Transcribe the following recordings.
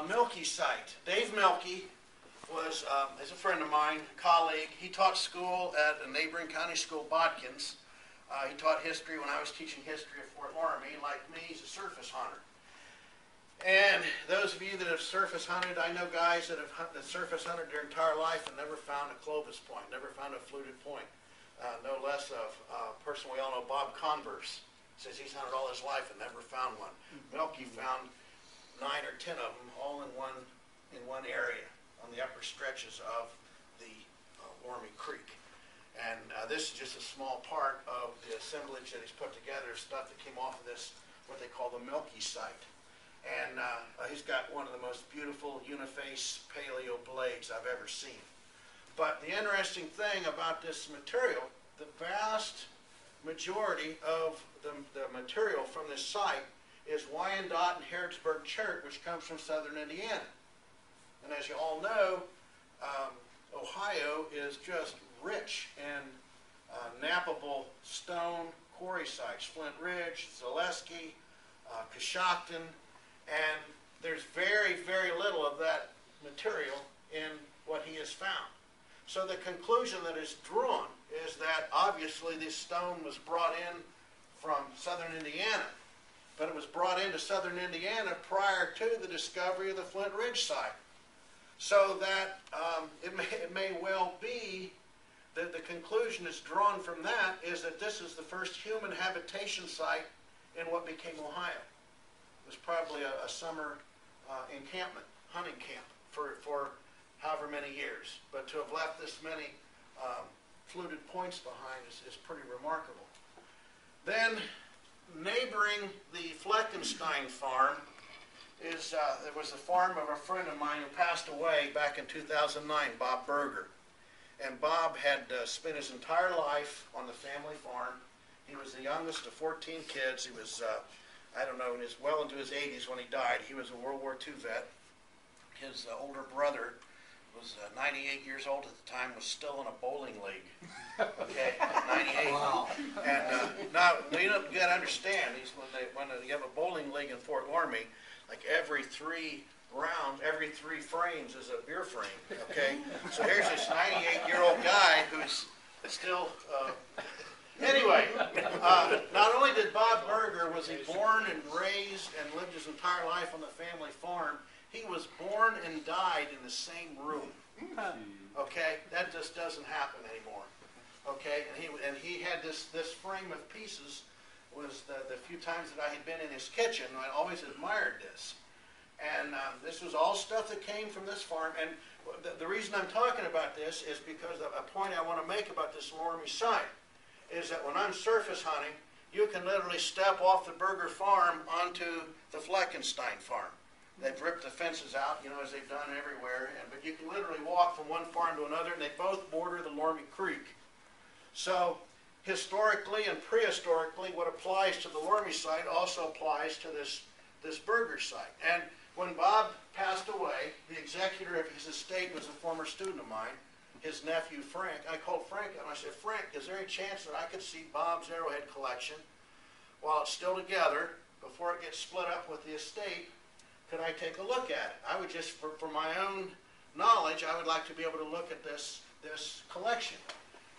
Milky site. Dave Milky is a friend of mine, a colleague. He taught school at a neighboring county school, Botkins. He taught history when I was teaching history at Fort Loramie. Like me, he's a surface hunter. And those of you that have surface hunted, I know guys that have surface hunted their entire life and never found a Clovis point, never found a fluted point. No less of a person we all know, Bob Converse, says he's hunted all his life and never found one. Milky found 9 or 10 of them, all in one area on the upper stretches of the Loramie Creek. And this is just a small part of the assemblage that he's put together, stuff that came off of this, what they call the Milky site. And he's got one of the most beautiful uniface paleo blades I've ever seen. But the interesting thing about this material, the vast majority of the material from this site is Wyandotte and Harrodsburg chert, which comes from southern Indiana. And as you all know, Ohio is just rich in nappable stone quarry sites. Flint Ridge, Zaleski, Coshocton, and there's very, very little of that material in what he has found. So the conclusion that is drawn is that obviously this stone was brought in from southern Indiana, but it was brought into southern Indiana prior to the discovery of the Flint Ridge site. So that it may well be that the conclusion that's drawn from that is that this is the first human habitation site in what became Ohio. It was probably a summer encampment, hunting camp for however many years. But to have left this many fluted points behind is pretty remarkable. Then neighboring the Fleckenstein farm is there was a farm of a friend of mine who passed away back in 2009, Bob Berger. And Bob had spent his entire life on the family farm. He was the youngest of 14 kids. He was, I don't know, well into his 80s when he died. He was a World War II vet. His older brother was 98 years old at the time, was still in a bowling league. Okay, 98. Wow. And now you got to understand, when you have a bowling league in Fort Loramie, like every 3 rounds, every 3 frames is a beer frame. Okay, so here's this 98-year-old guy who's still. Anyway, not only did Bob Berger, was he born and raised and lived his entire life on the family farm, he was born and died in the same room. Okay, that just doesn't happen anymore. Okay, and he had this frame of pieces. Was the few times that I had been in his kitchen, I always admired this. And this was all stuff that came from this farm. And the reason I'm talking about this is because a point I want to make about this Loramie site is that when I'm surface hunting, you can literally step off the Berger farm onto the Fleckenstein farm. They've ripped the fences out, you know, as they've done everywhere. But you can literally walk from one farm to another, and they both border the Loramie Creek. So historically and prehistorically, what applies to the Loramie site also applies to this Berger site. And when Bob passed away, the executor of his estate was a former student of mine, his nephew Frank. I called Frank and I said, Frank, is there any chance that I could see Bob's arrowhead collection while it's still together, before it gets split up with the estate? Could I take a look at it? I would just, for my own knowledge, I would like to be able to look at this collection.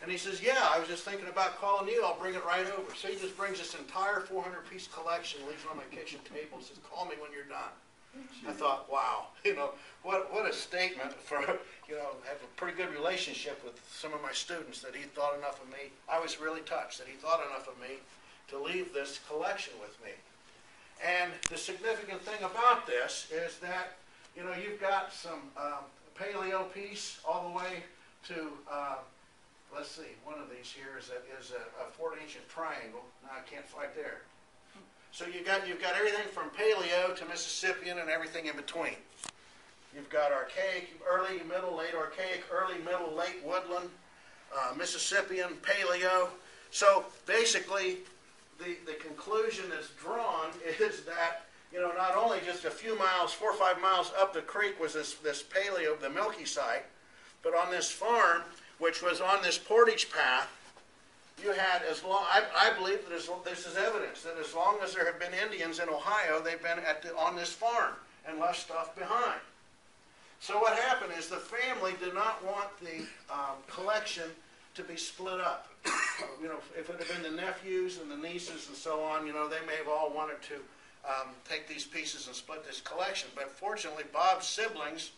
And he says, yeah, I was just thinking about calling you. I'll bring it right over. So he just brings this entire 400-piece collection, leaves it on my kitchen table, and says, call me when you're done. I thought, wow, you know, what a statement for, you know, have a pretty good relationship with some of my students that he thought enough of me. I was really touched that he thought enough of me to leave this collection with me. And the significant thing about this is that, you know, you've got some paleo piece all the way to, let's see, one of these here is a 4-inch triangle. No, I can't fight there. So you've got everything from paleo to Mississippian and everything in between. You've got archaic, early, middle, late archaic, early, middle, late woodland, Mississippian, paleo. So basically, the conclusion that's drawn is that, you know, not only just a few miles, 4 or 5 miles up the creek was this paleo, the Milky site, but on this farm, which was on this portage path, you had I believe that this is evidence that as long as there have been Indians in Ohio, they've been on this farm. and left stuff behind. So what happened is the family did not want the collection to be split up. If it had been the nephews and the nieces and so on, they may have all wanted to take these pieces and split this collection. But fortunately, Bob's siblings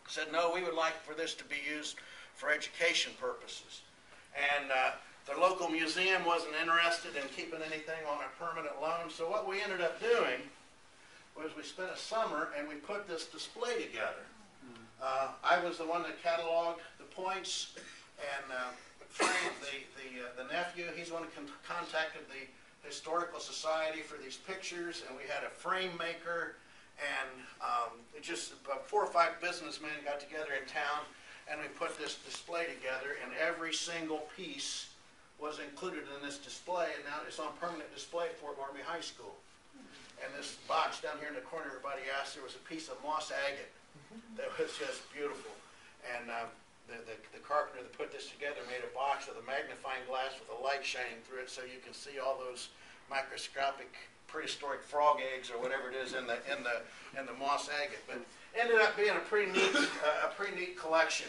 said, no, we would like for this to be used for education purposes. And the local museum wasn't interested in keeping anything on a permanent loan. So what we ended up doing was we spent a summer and we put this display together. I was the one that cataloged the points, and Frank, the nephew, he's the one who contacted the Historical Society for these pictures, and we had a frame maker, and just about 4 or 5 businessmen got together in town, and we put this display together, and every single piece was included in this display, and now it's on permanent display at Fort Loramie High School. And this box down here in the corner, everybody asked, there was a piece of moss agate that was just beautiful. And the carpenter that put this together made a box with a magnifying glass with a light shining through it, so you can see all those microscopic prehistoric frog eggs or whatever it is in the moss agate. But ended up being a pretty neat collection.